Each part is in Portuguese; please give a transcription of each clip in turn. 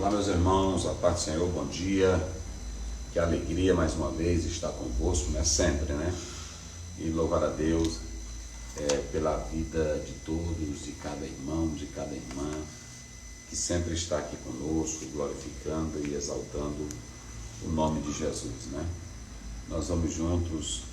Olá, meus irmãos, a paz do Senhor, bom dia. Que alegria mais uma vez estar convosco, né? Sempre, né? E louvar a Deus pela vida de todos, de cada irmão, de cada irmã, que sempre está aqui conosco, glorificando e exaltando o nome de Jesus, né? Nós vamos juntos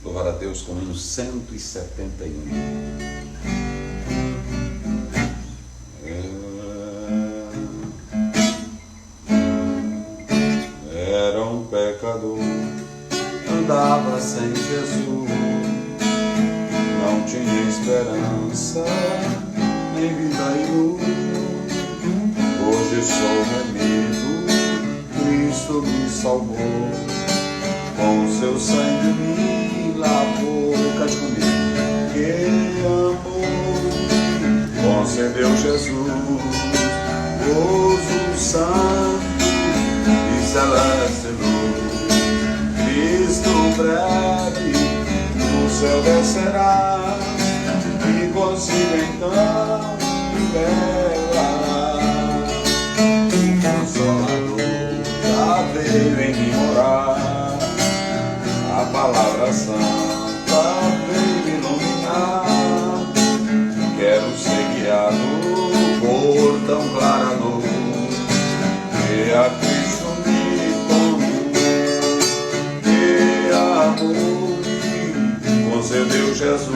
louvar a Deus com o hino 171. Era um pecador, andava sem Jesus, não tinha esperança, nem vida e luz. Hoje sou remido, Cristo me salvou, com seu sangue me lavou. Cante comigo. Que amor concedeu Jesus, gozo santo e celeste luz. Cristo breve no céu descerá, e consigo então me levará. O Consolador já veio em mim morar, a palavra santa veio iluminar. Quero ser guiado por tão clara luz, que a Cristo me conduz. Que amor me concedeu Jesus,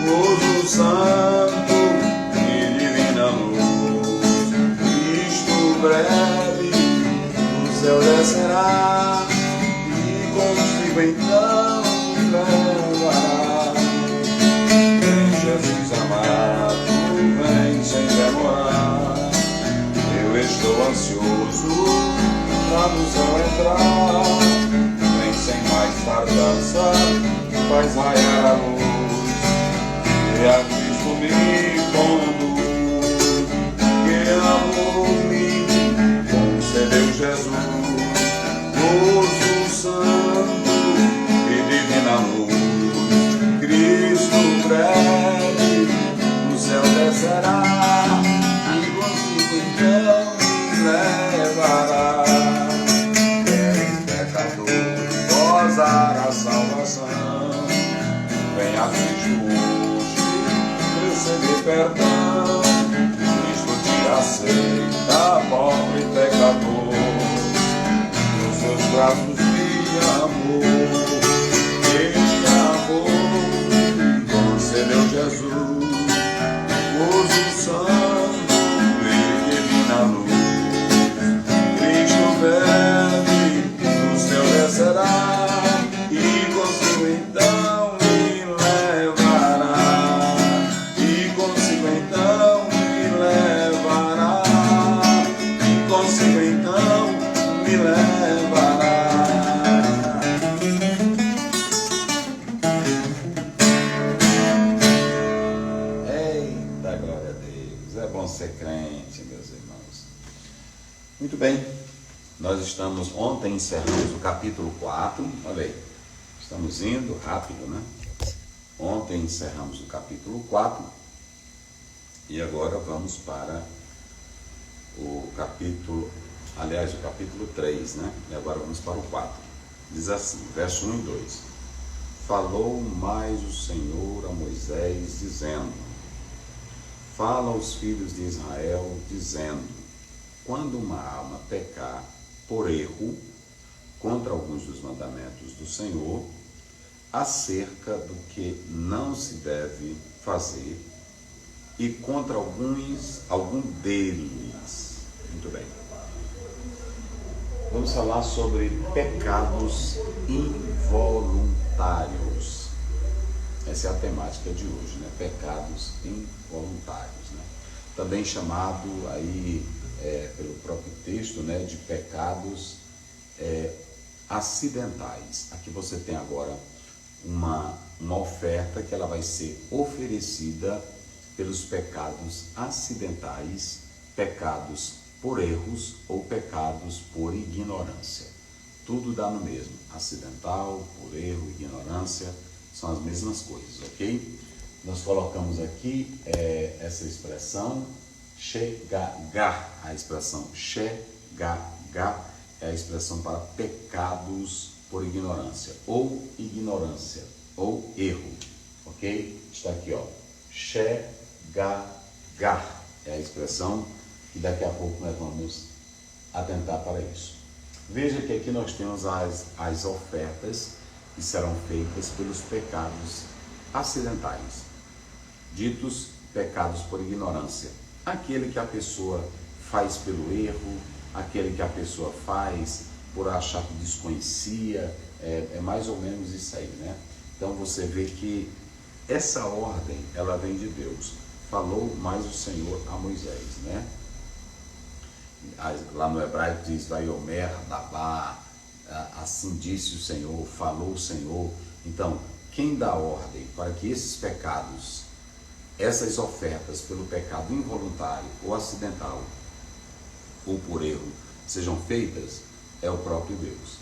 gozo santo e divina luz. Cristo breve no céu descerá, e consigo então me levará. Vem Jesus amado, vem sem demorar, eu estou ansioso pra no céu entrar. Vem sem mais tardança, faz raiar a luz, e a Cristo me conduz. Que amor me concedeu Jesus, gozo santo e divina luz. Cristo breve no céu descerá, e consigo então me levará. Queres, pecador, gozar a salvação, vem a Cristo hoje receber perdão. Cristo te aceita, pobre pecador, nos seus braços de amor. Que amor concedeu Jesus, gozo santo e divina luz. Cristo breve no céu descerá, e consigo então me levará. E consigo então me levará. E consigo então me levará. Eita, glória a Deus. É bom ser crente, meus irmãos. Muito bem. Nós ontem encerramos o capítulo 4. Olha aí. Estamos indo rápido, né? Ontem encerramos o capítulo 4. E agora vamos para o capítulo 3, né? E agora vamos para o 4. Diz assim, verso 1 e 2. Falou mais o Senhor a Moisés, dizendo: fala aos filhos de Israel, dizendo: quando uma alma pecar por erro contra alguns dos mandamentos do Senhor, acerca do que não se deve fazer, e contra algum deles. Muito bem. Vamos falar sobre pecados involuntários. Essa é a temática de hoje, né? Pecados involuntários, né? Também chamado aí pelo próprio texto, né, de pecados acidentais. Aqui você tem agora uma oferta que ela vai ser oferecida pelos pecados acidentais, pecados por erros ou pecados por ignorância. Tudo dá no mesmo, acidental, por erro, ignorância, são as mesmas coisas, ok? Nós colocamos aqui essa expressão Chegar, a expressão chegar é a expressão para pecados por ignorância, ou erro, ok? Está aqui, ó, chegar é a expressão e daqui a pouco nós vamos atentar para isso. Veja que aqui nós temos as ofertas que serão feitas pelos pecados acidentais, ditos pecados por ignorância. Aquele que a pessoa faz pelo erro, aquele que a pessoa faz por achar que desconhecia, é mais ou menos isso aí, né? Então você vê que essa ordem, ela vem de Deus. Falou mais o Senhor a Moisés, né? Lá no hebraico diz, Vaiomer, Dabá, assim disse o Senhor, falou o Senhor. Então, quem dá ordem para que esses pecados, essas ofertas pelo pecado involuntário ou acidental, ou por erro, sejam feitas, é o próprio Deus.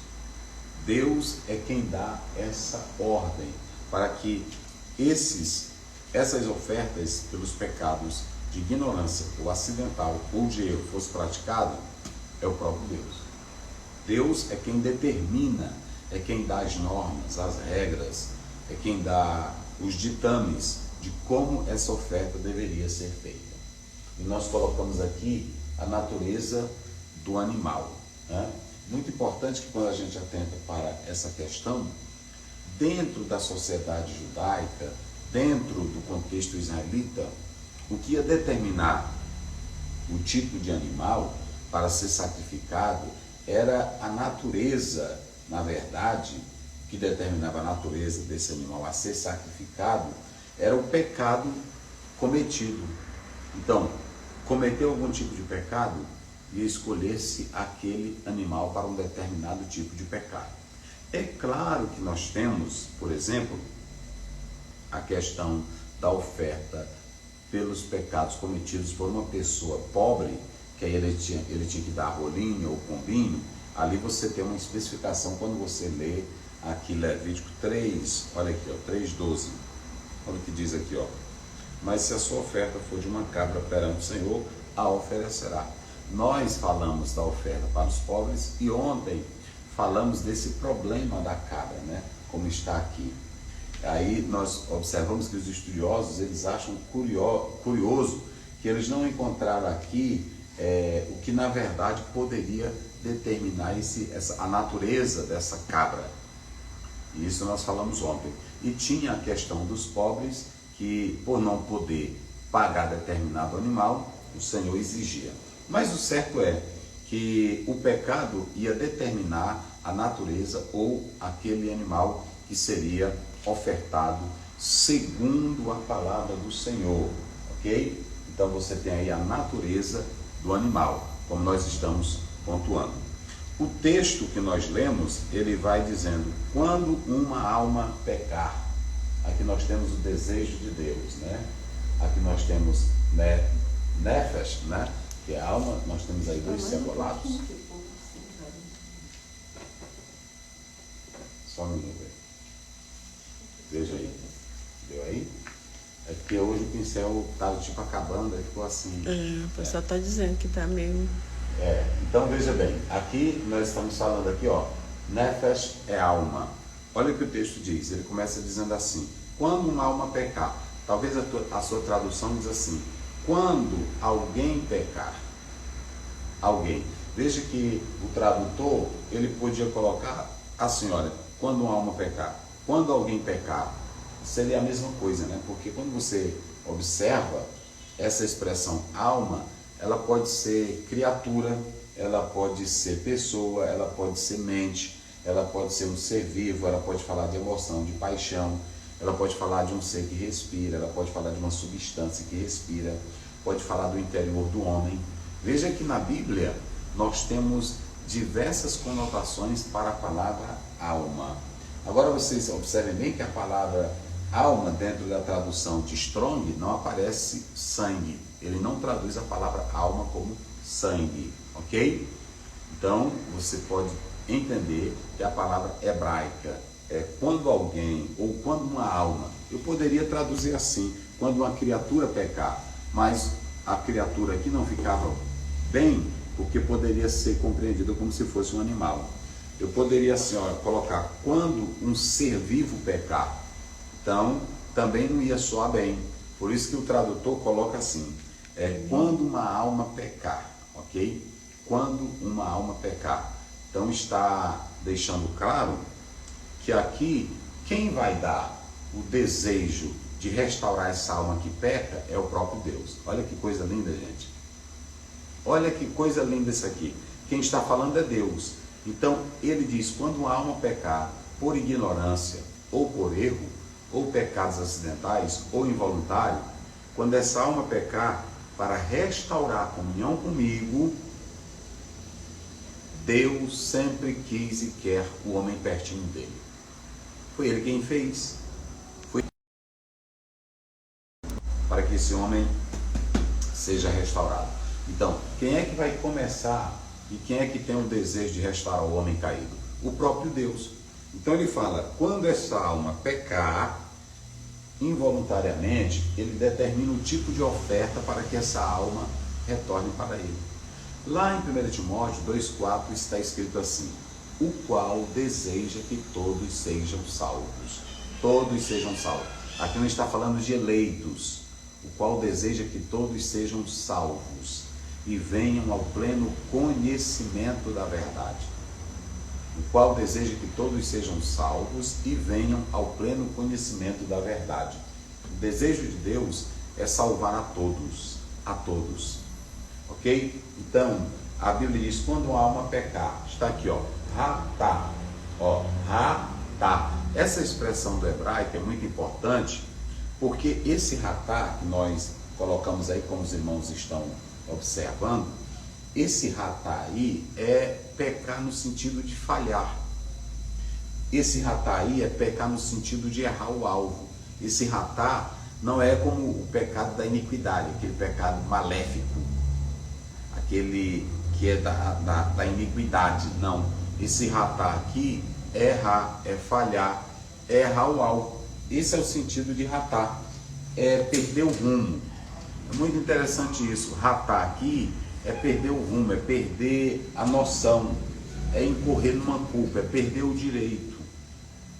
Deus é quem dá essa ordem para que essas ofertas pelos pecados de ignorância ou acidental ou de erro fosse praticado, é o próprio Deus. Deus é quem determina, é quem dá as normas, as regras, é quem dá os ditames de como essa oferta deveria ser feita. E nós colocamos aqui a natureza do animal, né? Muito importante que quando a gente atenta para essa questão, dentro da sociedade judaica, dentro do contexto israelita, o que ia determinar o tipo de animal para ser sacrificado era a natureza, na verdade, que determinava a natureza desse animal a ser sacrificado, era o pecado cometido. Então, cometeu algum tipo de pecado e escolher-se aquele animal para um determinado tipo de pecado. É claro que nós temos, por exemplo, a questão da oferta pelos pecados cometidos por uma pessoa pobre, que aí ele tinha que dar rolinho ou pombinho. Ali você tem uma especificação quando você lê aqui Levítico 3, olha aqui, ó, 3:12. Olha o que diz aqui, ó. Mas se a sua oferta for de uma cabra perante o Senhor, a oferecerá. Nós falamos da oferta para os pobres e ontem falamos desse problema da cabra, né? Como está aqui. Aí nós observamos que os estudiosos, eles acham curioso que eles não encontraram aqui o que na verdade poderia determinar a natureza dessa cabra. E isso nós falamos ontem. E tinha a questão dos pobres, que por não poder pagar determinado animal, o Senhor exigia. Mas o certo é que o pecado ia determinar a natureza ou aquele animal que seria ofertado segundo a palavra do Senhor, ok? Então você tem aí a natureza do animal, como nós estamos pontuando. O texto que nós lemos, ele vai dizendo, quando uma alma pecar, aqui nós temos o desejo de Deus, né? Aqui nós temos nefesh, né? Que é a alma, nós temos aí dois cebolados. Só um minuto aí. Veja aí. Deu aí? É porque hoje o pincel estava tipo acabando, aí ficou assim. O pessoal está dizendo que está meio... Então veja bem, aqui nós estamos falando aqui, ó, nefesh é alma. Olha o que o texto diz, ele começa dizendo assim, quando uma alma pecar, talvez a sua tradução diz assim, quando alguém pecar, alguém. Veja que o tradutor, ele podia colocar assim, olha, quando uma alma pecar, quando alguém pecar, seria a mesma coisa, né? Porque quando você observa essa expressão alma, ela pode ser criatura, ela pode ser pessoa, ela pode ser mente, ela pode ser um ser vivo, ela pode falar de emoção, de paixão, ela pode falar de um ser que respira, ela pode falar de uma substância que respira, pode falar do interior do homem. Veja que na Bíblia nós temos diversas conotações para a palavra alma. Agora vocês observem bem que a palavra alma, dentro da tradução de Strong, não aparece sangue. Ele não traduz a palavra alma como sangue, ok? Então, você pode entender que a palavra hebraica é quando alguém, ou quando uma alma, eu poderia traduzir assim, quando uma criatura pecar, mas a criatura aqui não ficava bem, porque poderia ser compreendido como se fosse um animal. Eu poderia assim, ó, colocar, quando um ser vivo pecar, então também não ia soar bem. Por isso que o tradutor coloca assim, quando uma alma pecar, ok? Quando uma alma pecar. Então está deixando claro que aqui, quem vai dar o desejo de restaurar essa alma que peca é o próprio Deus. Olha que coisa linda, gente. Olha que coisa linda isso aqui. Quem está falando é Deus. Então, ele diz, quando uma alma pecar por ignorância, ou por erro, ou pecados acidentais, ou involuntário, quando essa alma pecar, para restaurar a comunhão comigo, Deus sempre quis e quer o homem pertinho dele. Foi ele quem fez. Foi para que esse homem seja restaurado. Então, quem é que vai começar e quem é que tem o desejo de restaurar o homem caído? O próprio Deus. Então ele fala, quando essa alma pecar, involuntariamente, ele determina o tipo de oferta para que essa alma retorne para ele. Lá em 1 Timóteo 2,4 está escrito assim, o qual deseja que todos sejam salvos. Todos sejam salvos. Aqui não está falando de eleitos, o qual deseja que todos sejam salvos e venham ao pleno conhecimento da verdade. O qual deseja que todos sejam salvos e venham ao pleno conhecimento da verdade. O desejo de Deus é salvar a todos, ok? Então, a Bíblia diz, quando uma alma pecar, está aqui, ratá, ratá. Essa expressão do hebraico é muito importante, porque esse ratá que nós colocamos aí, como os irmãos estão observando, esse ratá aí é pecar no sentido de falhar. Esse ratá aí é pecar no sentido de errar o alvo. Esse ratá não é como o pecado da iniquidade, aquele pecado maléfico, aquele que é da iniquidade. Não. Esse ratá aqui é errar, é falhar, é errar o alvo. Esse é o sentido de ratá, é perder o rumo. É muito interessante isso. Ratá aqui é perder o rumo, é perder a noção, é incorrer numa culpa, é perder o direito.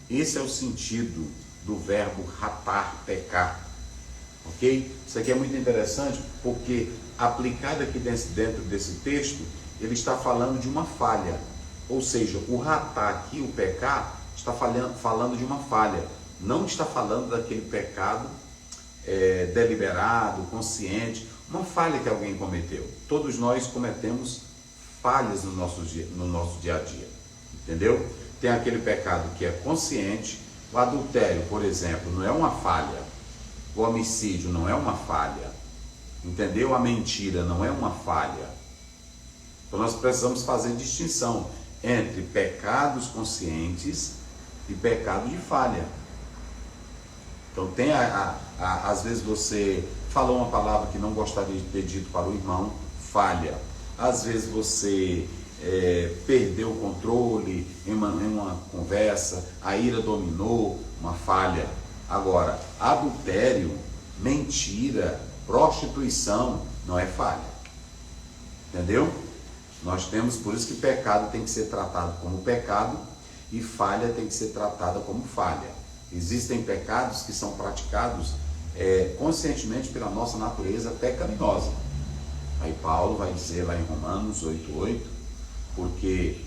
Esse é o sentido do verbo ratar, pecar. Ok? Isso aqui é muito interessante porque aplicado aqui dentro desse texto, ele está falando de uma falha. Ou seja, o ratar aqui, o pecar, está falando de uma falha. Não está falando daquele pecado deliberado, consciente, uma falha que alguém cometeu. Todos nós cometemos falhas no nosso dia a dia, entendeu? Tem aquele pecado que é consciente, o adultério, por exemplo, não é uma falha, o homicídio não é uma falha, entendeu? A mentira não é uma falha. Então nós precisamos fazer distinção entre pecados conscientes e pecado de falha. Então tem às vezes você falou uma palavra que não gostaria de ter dito para o irmão, falha. Às vezes você perdeu o controle em uma conversa, a ira dominou, uma falha. Agora, adultério, mentira, prostituição, não é falha. Entendeu? Nós temos, por isso que pecado tem que ser tratado como pecado e falha tem que ser tratada como falha. Existem pecados que são praticados conscientemente pela nossa natureza pecaminosa. Aí Paulo vai dizer lá em Romanos 8,8, porque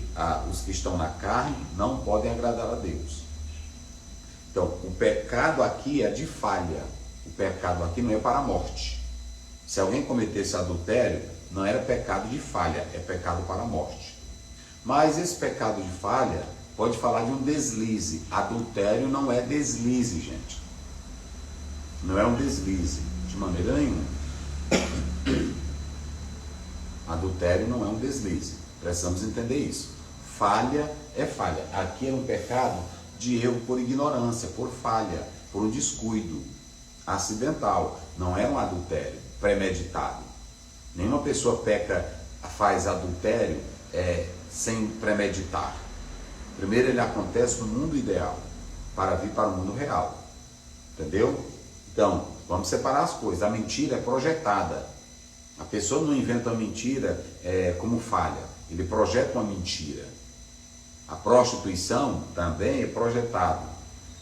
os que estão na carne não podem agradar a Deus. Então, o pecado aqui é de falha. O pecado aqui não é para a morte. Se alguém cometesse adultério, não era pecado de falha, é pecado para a morte. Mas esse pecado de falha pode falar de um deslize. Adultério não é deslize, gente. Não é um deslize, de maneira nenhuma. Adultério não é um deslize. Precisamos entender isso. Falha é falha. Aqui é um pecado de erro por ignorância, por falha, por um descuido acidental. Não é um adultério premeditado. Nenhuma pessoa faz adultério sem premeditar. Primeiro ele acontece no mundo ideal, para vir para o mundo real. Entendeu? Então, vamos separar as coisas. A mentira é projetada. A pessoa não inventa uma mentira como falha, ele projeta uma mentira. A prostituição também é projetado.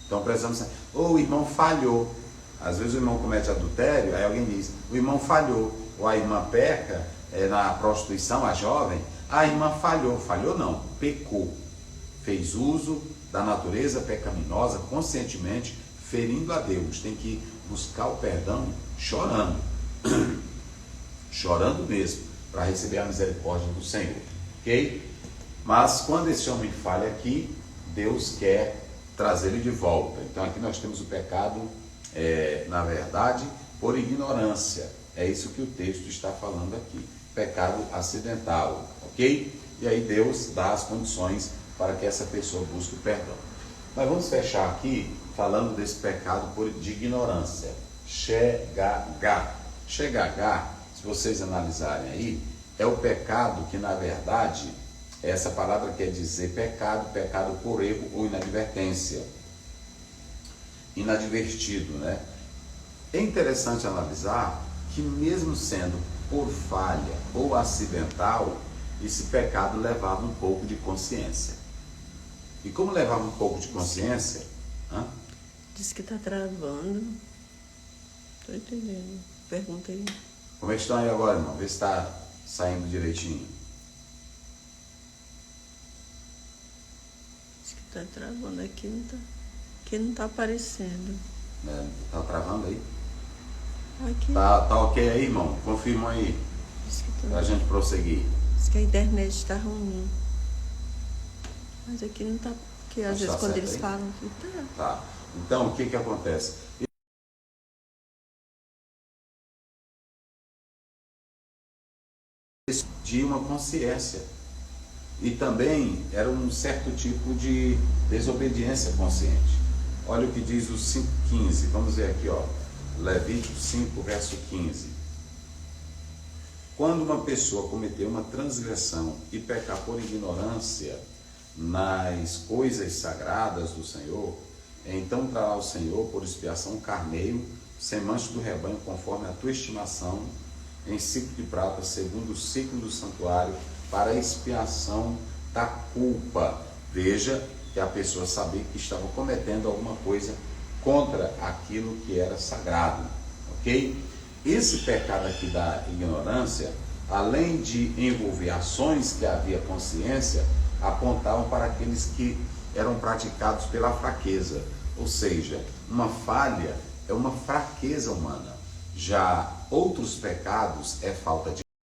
Então precisamos saber, o irmão falhou. Às vezes o irmão comete adultério, aí alguém diz, o irmão falhou. Ou a irmã peca na prostituição, a jovem, a irmã falhou. Falhou não, pecou. Fez uso da natureza pecaminosa conscientemente, ferindo a Deus. Tem que buscar o perdão chorando. Chorando mesmo, para receber a misericórdia do Senhor. Ok? Mas quando esse homem falha aqui, Deus quer trazê-lo de volta. Então aqui nós temos o pecado, na verdade, por ignorância. É isso que o texto está falando aqui. Pecado acidental, ok? E aí Deus dá as condições para que essa pessoa busque o perdão. Mas vamos fechar aqui falando desse pecado de ignorância. Shegagá. Shegagá, se vocês analisarem aí, é o pecado que, na verdade, essa palavra quer dizer pecado, pecado por erro ou inadvertência. Inadvertido, né? É interessante analisar que mesmo sendo por falha ou acidental, esse pecado levava um pouco de consciência. E como levava um pouco de consciência? Diz que está travando. Estou entendendo. Perguntei. Como é que estão aí agora, irmão? Vê se está saindo direitinho. Diz que está travando. Aqui não está aparecendo. Está travando aí? Aqui. Tá ok aí, irmão? Confirma aí. Para a gente prosseguir. Diz que a internet está ruim. Mas aqui não está. Porque às vezes quando eles falam que tá. Então, o que acontece? De uma consciência. E também era um certo tipo de desobediência consciente. Olha o que diz o 5,15. Vamos ver aqui, ó. Levítico 5, verso 15. Quando uma pessoa cometer uma transgressão e pecar por ignorância nas coisas sagradas do Senhor, então trará ao Senhor por expiação um carneiro, sem mancha do rebanho, conforme a tua estimação, em ciclo de prata, segundo o ciclo do santuário, para a expiação da culpa. Veja que a pessoa sabia que estava cometendo alguma coisa contra aquilo que era sagrado, ok? Esse pecado aqui da ignorância, além de envolver ações que havia consciência, apontavam para aqueles que eram praticados pela fraqueza, ou seja, uma falha é uma fraqueza humana. Já outros pecados é falta de